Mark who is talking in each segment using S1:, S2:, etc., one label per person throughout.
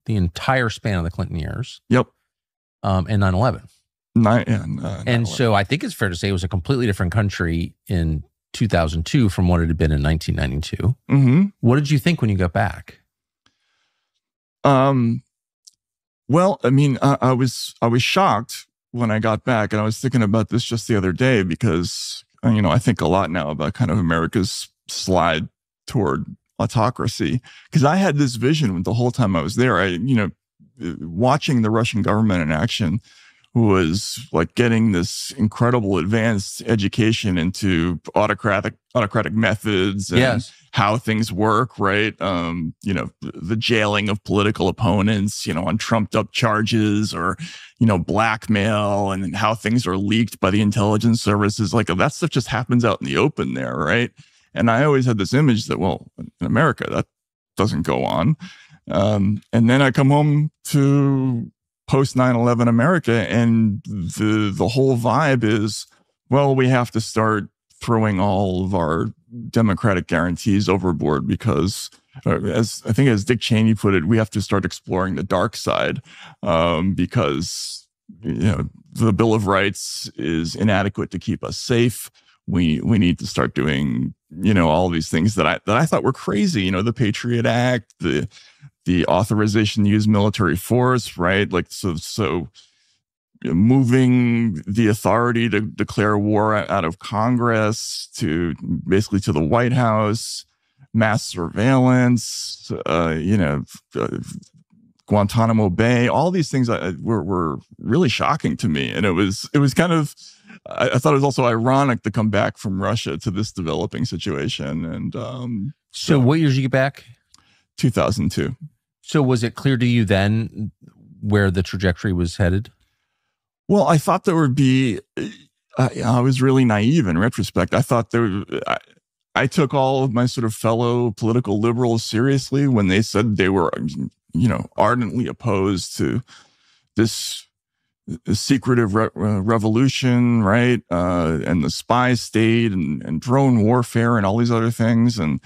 S1: the entire span of the Clinton years.
S2: Yep.
S1: And 9/11. And so I think it's fair to say it was a completely different country in 2002 from what it had been in 1992.
S2: Mm-hmm.
S1: What did you think when you got back?
S2: Well, I mean, I was shocked when I got back, and I was thinking about this just the other day because, I think a lot now about kind of America's slide toward autocracy, because I had this vision the whole time I was there. Watching the Russian government in action was like getting this incredible advanced education into autocratic methods and how things work, right? The jailing of political opponents, on trumped up charges or, blackmail, and how things are leaked by the intelligence services. Like that stuff just happens out in the open there, right? And I always had this image that, well, in America, that doesn't go on. And then I come home to post 9/11 America, and the whole vibe is, well, we have to start throwing all of our democratic guarantees overboard because, as Dick Cheney put it, we have to start exploring the dark side because the Bill of Rights is inadequate to keep us safe. We need to start doing all these things that I thought were crazy. The Patriot Act, the authorization to use military force, right? Like, so moving the authority to declare war out of Congress to basically to the White House, mass surveillance, Guantanamo Bay, all these things were really shocking to me. And it was kind of, I thought it was also ironic to come back from Russia to this developing situation. And
S1: so what years did you get back?
S2: 2002.
S1: So was it clear to you then where the trajectory was headed?
S2: Well, I thought there would be, I was really naive in retrospect. I thought I took all of my sort of fellow political liberals seriously when they said they were, ardently opposed to this secretive revolution, right? And the spy state and drone warfare and all these other things. And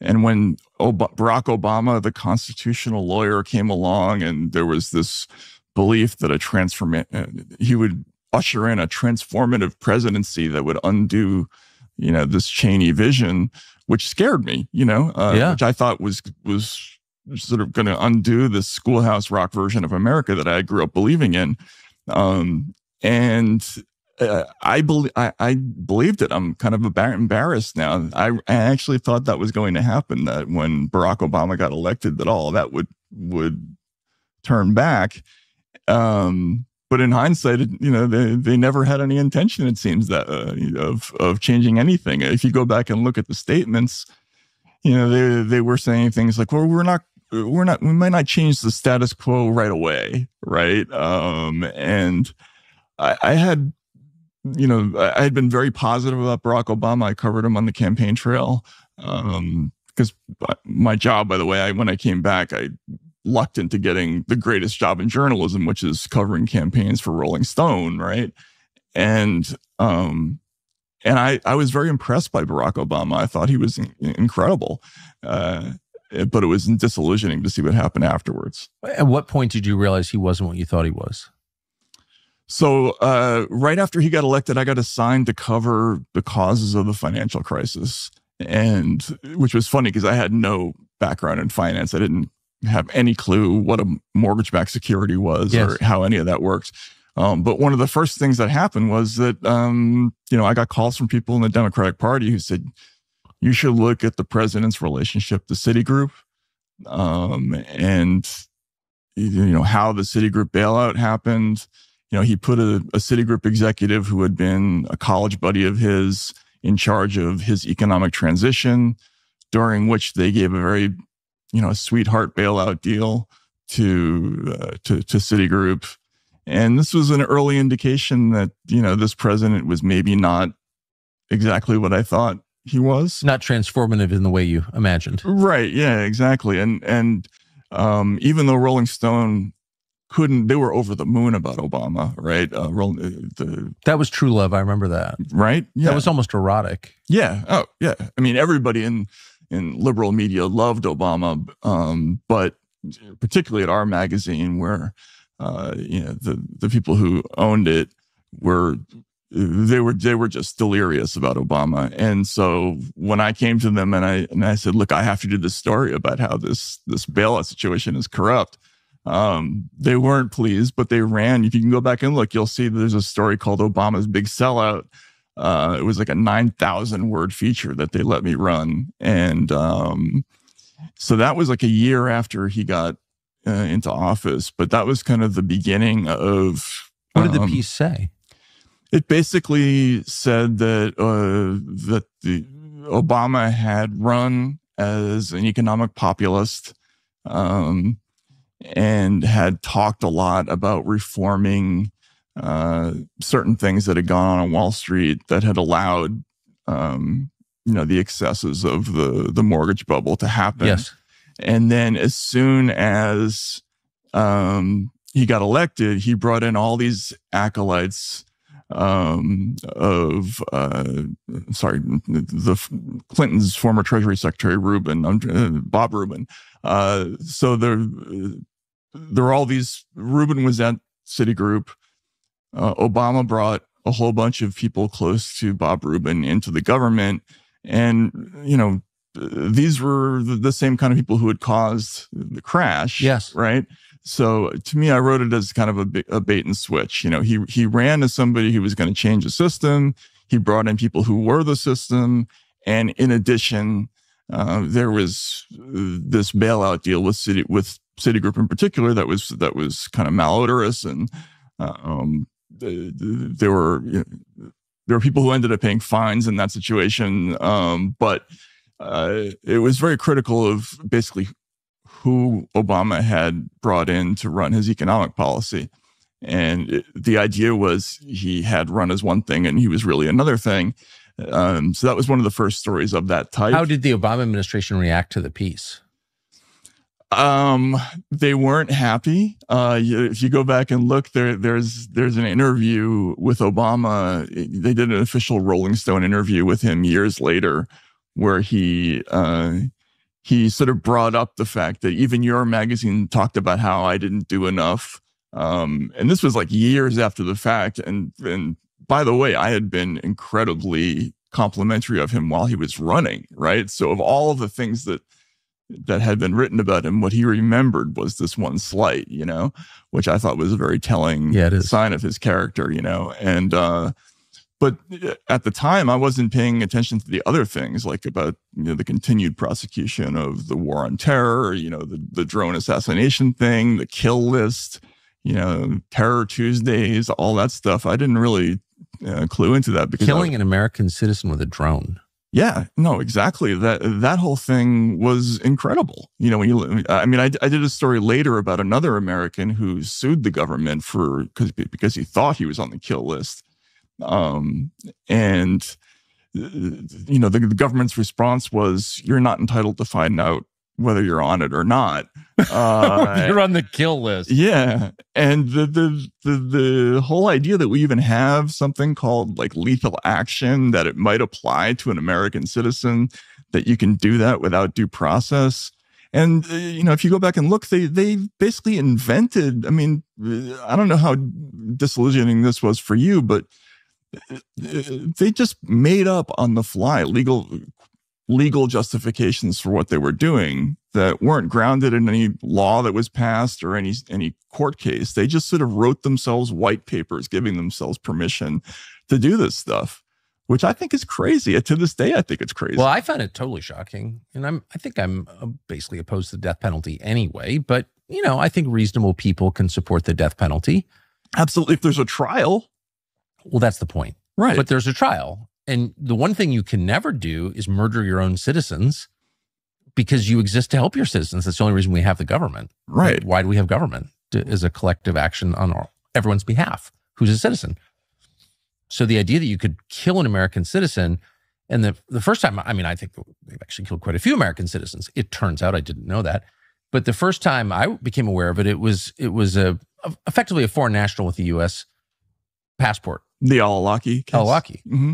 S2: when Barack Obama, the constitutional lawyer, came along, and there was this belief that he would usher in a transformative presidency that would undo, this Cheney vision, which scared me, which I thought was sort of going to undo the schoolhouse rock version of America that I grew up believing in. I believed it. I'm kind of embarrassed now. I actually thought that was going to happen, that when Barack Obama got elected, that all that would turn back. But in hindsight, they never had any intention, it seems, that of changing anything. If you go back and look at the statements, they were saying things like, well, we might not change the status quo right away, right? And I had been very positive about Barack Obama. I covered him on the campaign trail because my job, by the way, when I came back, I lucked into getting the greatest job in journalism, which is covering campaigns for Rolling Stone, right? And I was very impressed by Barack Obama. I thought he was incredible, but it was disillusioning to see what happened afterwards.
S1: At what point did you realize he wasn't what you thought he was?
S2: So right after he got elected, I got assigned to cover the causes of the financial crisis, and which was funny because I had no background in finance. I didn't have any clue what a mortgage-backed security was or how any of that works. But one of the first things that happened was that, I got calls from people in the Democratic Party who said, you should look at the president's relationship to Citigroup and, how the Citigroup bailout happened. He put a Citigroup executive who had been a college buddy of his in charge of his economic transition, during which they gave a very, sweetheart bailout deal to Citigroup. And this was an early indication that, this president was maybe not exactly what I thought he was.
S1: Not transformative in the way you imagined.
S2: Right. Yeah, exactly. And even though Rolling Stone they were over the moon about Obama, right?
S1: That was true love. I remember that.
S2: Right? Yeah.
S1: That was almost erotic.
S2: Yeah. Oh, yeah. I mean, everybody in liberal media loved Obama, but particularly at our magazine, where the people who owned it were just delirious about Obama. And so when I came to them and I said, look, I have to do this story about how this bailout situation is corrupt, they weren't pleased, but they ran. If you can go back and look, you'll see there's a story called Obama's Big Sellout. It was like a 9,000 word feature that they let me run. And so that was like a year after he got into office, but that was kind of the beginning of...
S1: What did the piece say?
S2: It basically said that the Obama had run as an economic populist, and had talked a lot about reforming certain things that had gone on Wall Street that had allowed the excesses of the mortgage bubble to happen.
S1: Yes.
S2: And then as soon as he got elected, he brought in all these acolytes of Clinton's former Treasury Secretary Bob Rubin. So there were all these. Rubin was at Citigroup. Obama brought a whole bunch of people close to Bob Rubin into the government, and these were the same kind of people who had caused the crash.
S1: Yes,
S2: right. So to me, I wrote it as kind of a bait and switch. He ran as somebody who was going to change the system. He brought in people who were the system. And in addition, there was this bailout deal with Citigroup in particular that was kind of malodorous. And there were people who ended up paying fines in that situation. But it was very critical of basically who Obama had brought in to run his economic policy. And the idea was he had run as one thing and he was really another thing. So that was one of the first stories of that type.
S1: How did the Obama administration react to the piece?
S2: They weren't happy. If you go back and look, there's an interview with Obama. They did an official Rolling Stone interview with him years later where he sort of brought up the fact that even your magazine talked about how I didn't do enough. And this was like years after the fact. And by the way, I had been incredibly complimentary of him while he was running, right? So of all of the things that had been written about him, what he remembered was this one slight, which I thought was a very telling sign of his character, and, but at the time, I wasn't paying attention to the other things, like about the continued prosecution of the war on terror, the drone assassination thing, the kill list, Terror Tuesdays, all that stuff. I didn't really clue into that because
S1: killing an American citizen with a drone.
S2: Yeah, no, exactly. That whole thing was incredible. I did a story later about another American who sued the government because he thought he was on the kill list. The government's response was, you're not entitled to find out whether you're on it or not.
S1: You're on the kill list.
S2: Yeah. And the whole idea that we even have something called like lethal action, that it might apply to an American citizen, that you can do that without due process. And, if you go back and look, they basically invented, I don't know how disillusioning this was for you, but they just made up on the fly legal justifications for what they were doing that weren't grounded in any law that was passed or any court case. They just sort of wrote themselves white papers, giving themselves permission to do this stuff, which I think is crazy. To this day, I think it's crazy.
S1: Well, I found it totally shocking. And I think I'm basically opposed to the death penalty anyway. But, I think reasonable people can support the death penalty.
S2: Absolutely. If there's a trial.
S1: Well, that's the point.
S2: Right.
S1: But there's a trial. And the one thing you can never do is murder your own citizens, because you exist to help your citizens. That's the only reason we have the government.
S2: Right.
S1: Why do we have government? As a collective action on everyone's behalf who's a citizen. So the idea that you could kill an American citizen, and the first time, I think they've actually killed quite a few American citizens. It turns out I didn't know that. But the first time I became aware of it, it was effectively a foreign national with a U.S. passport.
S2: The Al-Awlaki case.
S1: Al-Awlaki.
S2: Mm-hmm.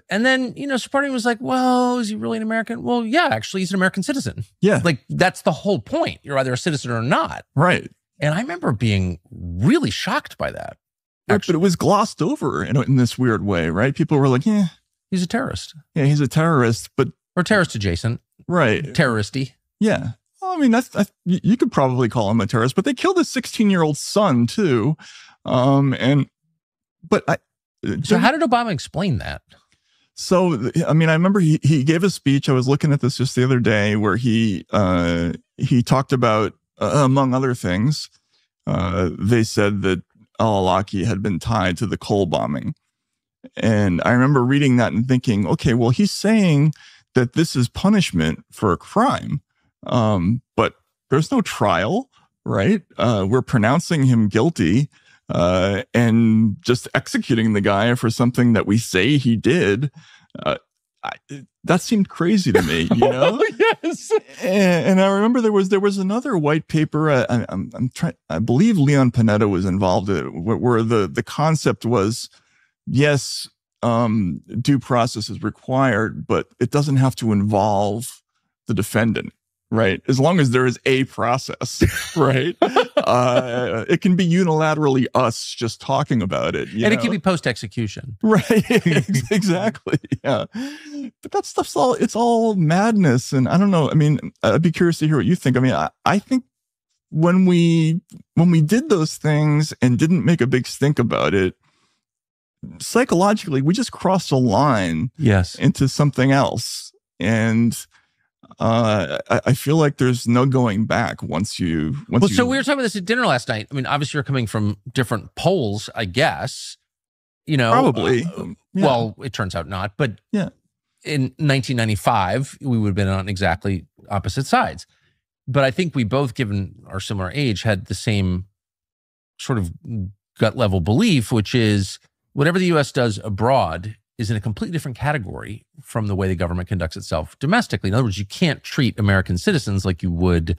S1: And then, so part of me was like, well, is he really an American? Well, yeah, actually, he's an American citizen.
S2: Yeah.
S1: Like, that's the whole point. You're either a citizen or not.
S2: Right.
S1: And I remember being really shocked by that.
S2: But it was glossed over in this weird way, right? People were like, yeah.
S1: He's a terrorist.
S2: Yeah, he's a terrorist, but...
S1: Or terrorist adjacent.
S2: Right.
S1: Terroristy.
S2: Yeah. Well, I mean, you could probably call him a terrorist, but they killed his 16-year-old son, too. So
S1: how did Obama explain that?
S2: So, I mean, I remember he gave a speech. I was looking at this just the other day where he talked about, among other things, they said that al-Awlaki had been tied to the Cole bombing. And I remember reading that and thinking, okay, well, he's saying that this is punishment for a crime. But there's no trial, right? We're pronouncing him guilty and just executing the guy for something that we say he did. That seemed crazy to me,
S1: Yes.
S2: And I remember there was another white paper. I believe Leon Panetta was involved in it, where the concept was, yes, due process is required, but it doesn't have to involve the defendant. Right. As long as there is a process, right? It can be unilaterally us just talking about it.
S1: And it can be post-execution.
S2: Right. Exactly. Yeah. But that stuff's it's all madness. And I don't know. I mean, I'd be curious to hear what you think. I mean, I think when we did those things and didn't make a big stink about it, psychologically, we just crossed a line into something else. And I feel like there's no going back once you.
S1: So we were talking about this at dinner last night. I mean, obviously you're coming from different poles, I guess.
S2: Probably.
S1: Well, it turns out not. But
S2: yeah,
S1: in 1995, we would have been on exactly opposite sides. But I think we both, given our similar age, had the same sort of gut level belief, which is whatever the U.S. does abroad is in a completely different category from the way the government conducts itself domestically. In other words, you can't treat American citizens like you would,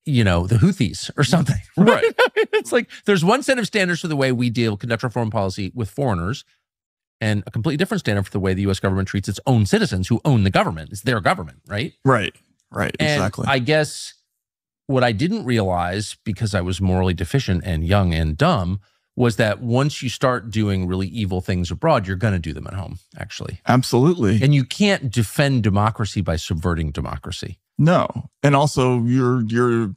S1: the Houthis or something. Right. It's like there's one set of standards for the way we conduct our foreign policy with foreigners, and a completely different standard for the way the U.S. government treats its own citizens who own the government. It's their government, right?
S2: Right.
S1: Exactly. I guess what I didn't realize, because I was morally deficient and young and dumb, was that once you start doing really evil things abroad, you're going to do them at home, actually.
S2: Absolutely.
S1: And you can't defend democracy by subverting democracy.
S2: No. And also you're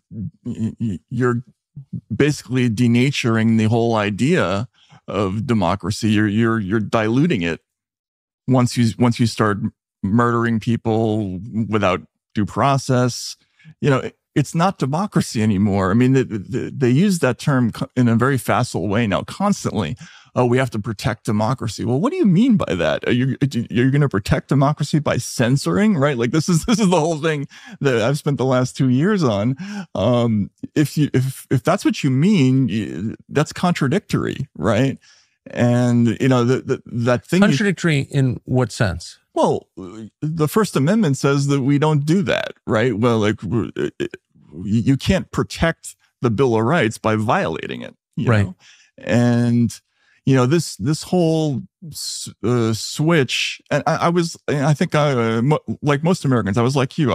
S2: basically denaturing the whole idea of democracy. You're diluting it once you start murdering people without due process. It's not democracy anymore. I mean, they use that term in a very facile way now, constantly. Oh, we have to protect democracy. Well, what do you mean by that? You're going to protect democracy by censoring, right? Like this is the whole thing that I've spent the last 2 years on. If that's what you mean, that's contradictory, right? And that thing.
S1: Contradictory in what sense?
S2: Well, the First Amendment says that we don't do that, right? Well, like you can't protect the Bill of Rights by violating it,
S1: right?
S2: Know? And this whole switch, and I think like most Americans, I was like you.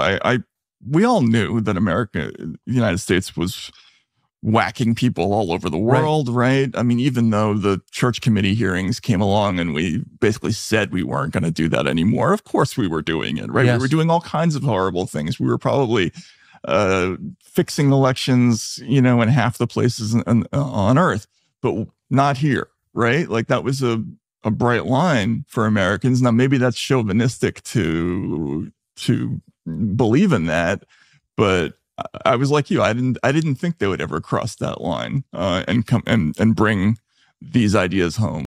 S2: We all knew that the United States was whacking people all over the world, right? I mean, even though the church committee hearings came along and we basically said we weren't going to do that anymore, of course we were doing it, right?
S1: Yes.
S2: We were doing all kinds of horrible things. We were probably fixing elections, in half the places on Earth, but not here, right? Like that was a bright line for Americans. Now, maybe that's chauvinistic to believe in that, but I was like you. I didn't think they would ever cross that line and come and bring these ideas home.